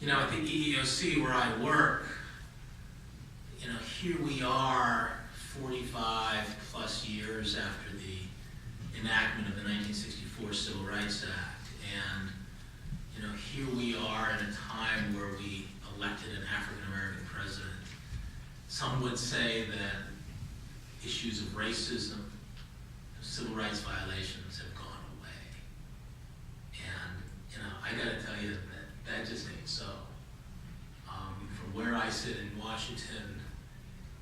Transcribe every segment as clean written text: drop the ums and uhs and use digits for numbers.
At the EEOC where I work, here we are 45 plus years after the enactment of the 1964 Civil Rights Act. And, here we are in a time where we elected an African-American president. Some would say that issues of racism, civil rights violations have gone away. And, I gotta tell you that just ain't so. From where I sit in Washington,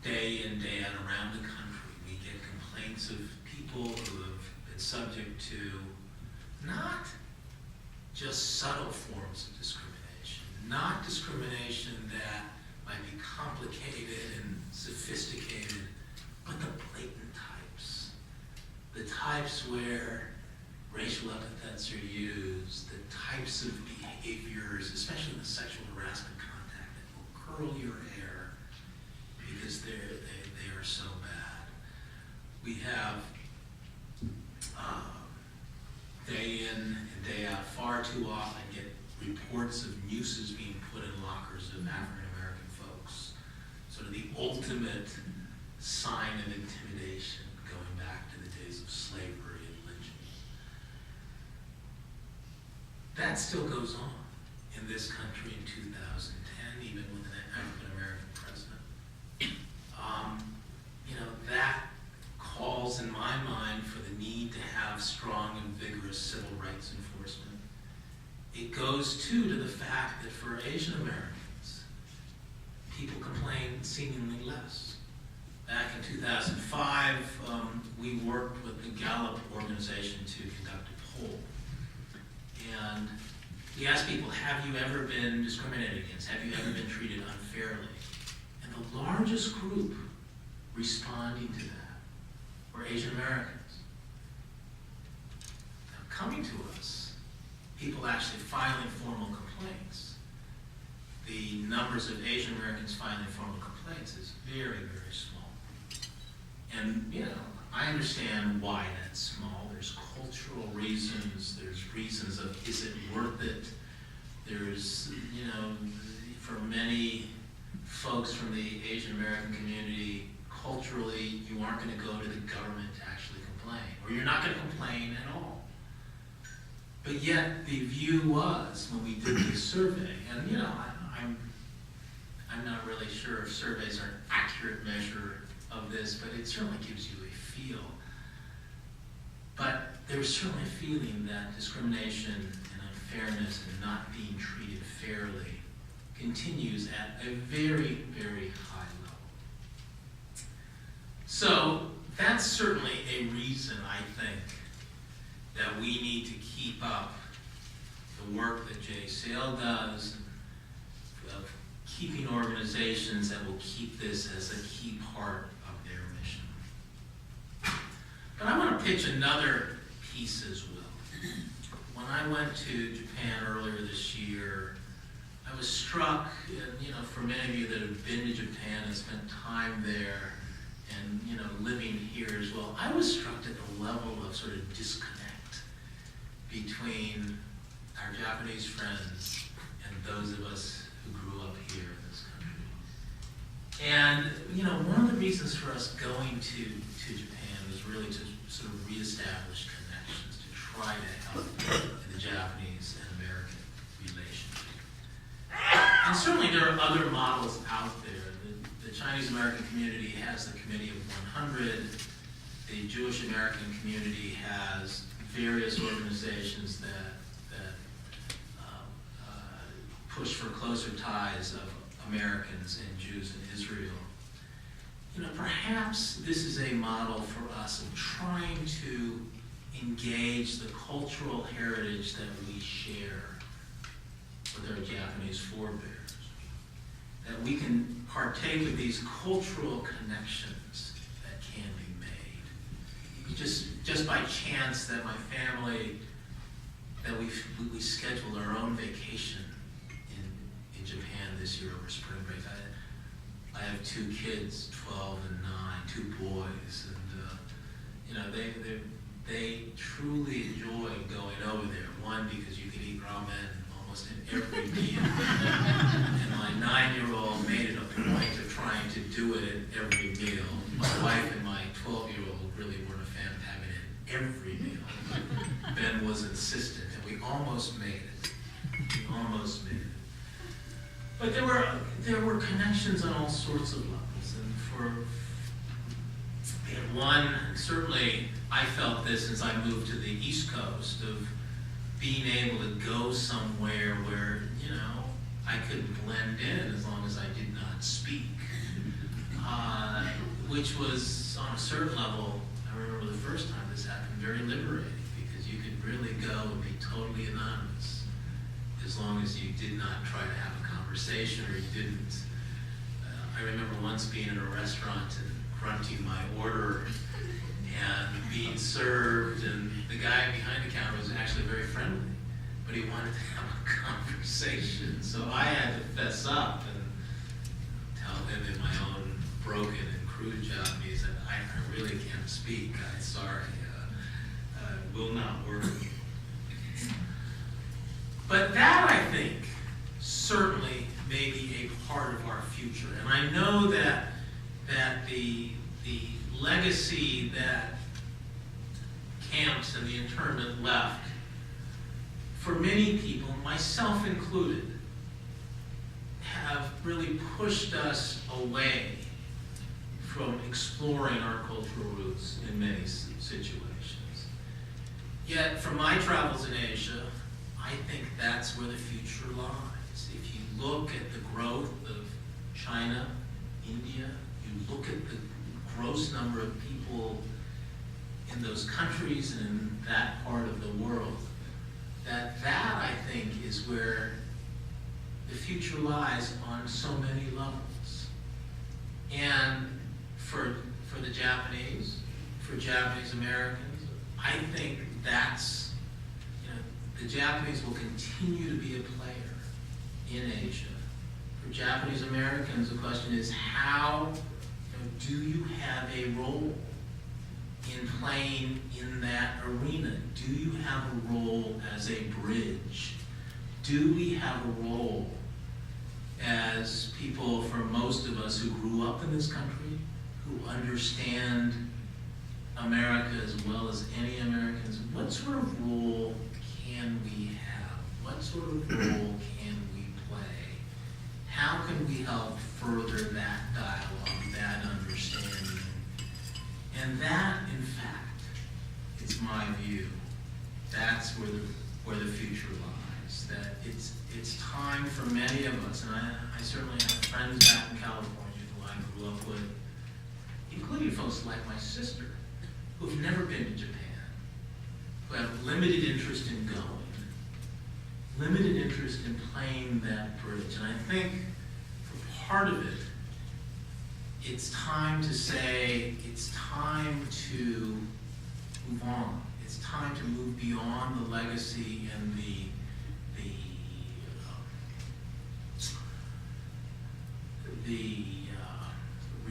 day in, day out around the country, we get complaints of people who have been subject to not just subtle forms of discrimination, not discrimination that might be complicated and sophisticated, but the blatant types. The types where racial epithets are used, the types of behaviors, especially in the sexual harassment contact, that will curl your hair because they are so bad. We have day in and day out, far too often get reports of nooses being put in lockers of African American folks. Sort of the ultimate sign of intimidation going back to the days of slavery and lynching. That still goes on in this country in 2010, even with an African American president. That calls in my mind for the need to have strong and vigorous civil rights enforcement. It goes too to the fact that for Asian Americans, people complain seemingly less. Back in 2005, we worked with the Gallup organization to conduct a poll. And we asked people, have you ever been discriminated against? Have you ever been treated unfairly? And the largest group responding to that were Asian Americans. Now, coming to us, people actually filing formal complaints. The numbers of Asian Americans filing formal complaints is very, very small. And, I understand why that's small. There's cultural reasons. There's reasons of, is it worth it? There's, for many folks from the Asian American community, culturally, you aren't going to go to the government to actually complain, or you're not going to complain at all. But yet, the view was, when we did this survey, and I'm not really sure if surveys are an accurate measure of this, but it certainly gives you a feel. But there was certainly a feeling that discrimination and unfairness and not being treated fairly continues at a very, very high level. So that's certainly a reason, I think, that we need to keep up the work that JACL does, of keeping organizations that will keep this as a key part of their mission. But I want to pitch another piece as well. When I went to Japan earlier this year, I was struck, and for many of you that have been to Japan and spent time there, and living here as well, I was struck at the level of sort of disconnect between our Japanese friends and those of us who grew up here in this country. And one of the reasons for us going to Japan was really to sort of reestablish connections, to try to help in the Japanese and American relationship. And certainly there are other models out there. The Chinese American community has the Committee of 100. The Jewish American community has various organizations that push for closer ties of Americans and Jews in Israel. Perhaps this is a model for us of trying to engage the cultural heritage that we share with our Japanese forebears. That we can partake of these cultural connections that can be made. Just by chance that my family, that we scheduled our own vacation in Japan this year over spring break. I have two kids, 12 and 9, two boys, and they truly enjoy going over there. One, because you can eat ramen almost in every meal. And my 9-year-old made it a point of trying to do it at every meal. My wife and my 12-year-old really weren't a fan of having it at every meal. Ben was insistent, and we almost made it. We almost made it. But there were connections on all sorts of levels, and we had one, certainly I felt this as I moved to the East Coast, of being able to go somewhere where, I could blend in as long as I did not speak, which was, on a certain level, I remember the first time this happened, very liberating, because you could really go and be totally anonymous, as long as you did not try to have a conversation, or you didn't. I remember once being in a restaurant and grunting my order and being served, and the guy behind the counter was actually very friendly, but he wanted to have a conversation. So I had to fess up and tell him in my own broken and crude Japanese that I really can't speak. I'm sorry, will not work. But that, I think, certainly may be a part of our future. And I know that the legacy that camps and the internment left, for many people, myself included, have really pushed us away from exploring our cultural roots in many situations. Yet, from my travels in Asia, I think that's where the future lies. If you look at the growth of China, India, you look at the gross number of people in those countries and in that part of the world, that I think is where the future lies on so many levels. And for the Japanese, for Japanese Americans, I think that's, the Japanese will continue to be a player in Asia. For Japanese Americans, the question is, how do you have a role in playing in that arena? Do you have a role as a bridge? Do we have a role as people, for most of us who grew up in this country, who understand America as well as any Americans? What sort of role can we have? What sort of role can we play? How can we help further that dialogue, that understanding? And that, in fact, is my view. That's where the future lies. That it's time for many of us, and I certainly have friends back in California who I grew up with, including folks like my sister, who've never been to Japan, who have limited interest in going, limited interest in playing that bridge. And I think for part of it, it's time to say, it's time to move on. It's time to move beyond the legacy and the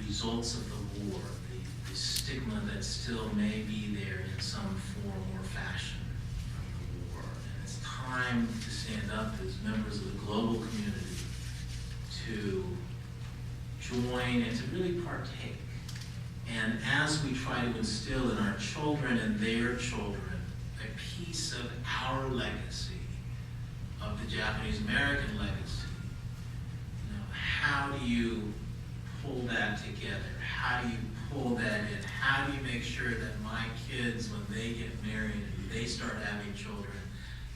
results of the war, the stigma that still may be there in some form or fashion from the war. And it's time to stand up as members of the global community to join and to really partake. And as we try to instill in our children and their children a piece of our legacy, of the Japanese American legacy, how do you pull that together? How do you pull that in? How do you make sure that my kids, when they get married and they start having children,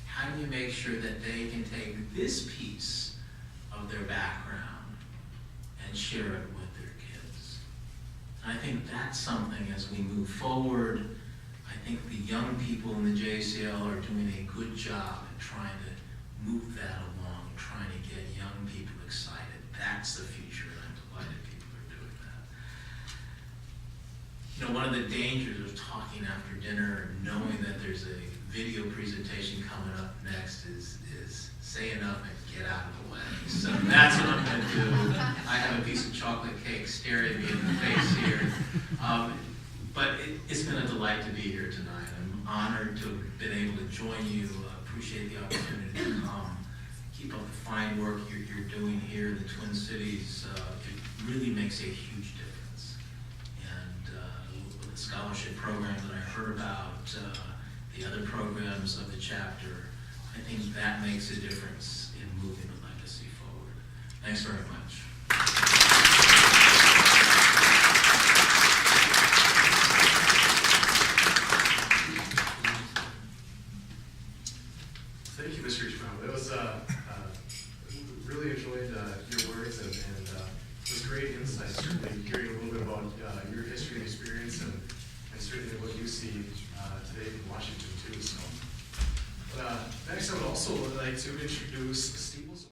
how do you make sure that they can take this piece of their background and share it with their kids? I think that's something, as we move forward, I think the young people in the JACL are doing a good job at trying to move that along, trying to get young people excited. That's the future, and I'm delighted people are doing that. One of the dangers of talking after dinner and knowing that there's a video presentation coming up next is say enough and get out of the way. So that's what I'm going to do. I have a piece of chocolate cake staring me in the face here. But it's been a delight to be here tonight. I'm honored to have been able to join you. Appreciate the opportunity to come keep up the fine work you're doing here in the Twin Cities. It really makes a huge difference. And with the scholarship program that I heard about, the other programs of the chapter, I think that makes a difference in moving the legacy forward. Thanks very much. Thank you, Mr. Ishimaru. That was really enjoyed your words, and it was great insight. Certainly hearing a little bit about your history and experience, and certainly what you see today in Washington too. So, next I would also like to introduce Steve.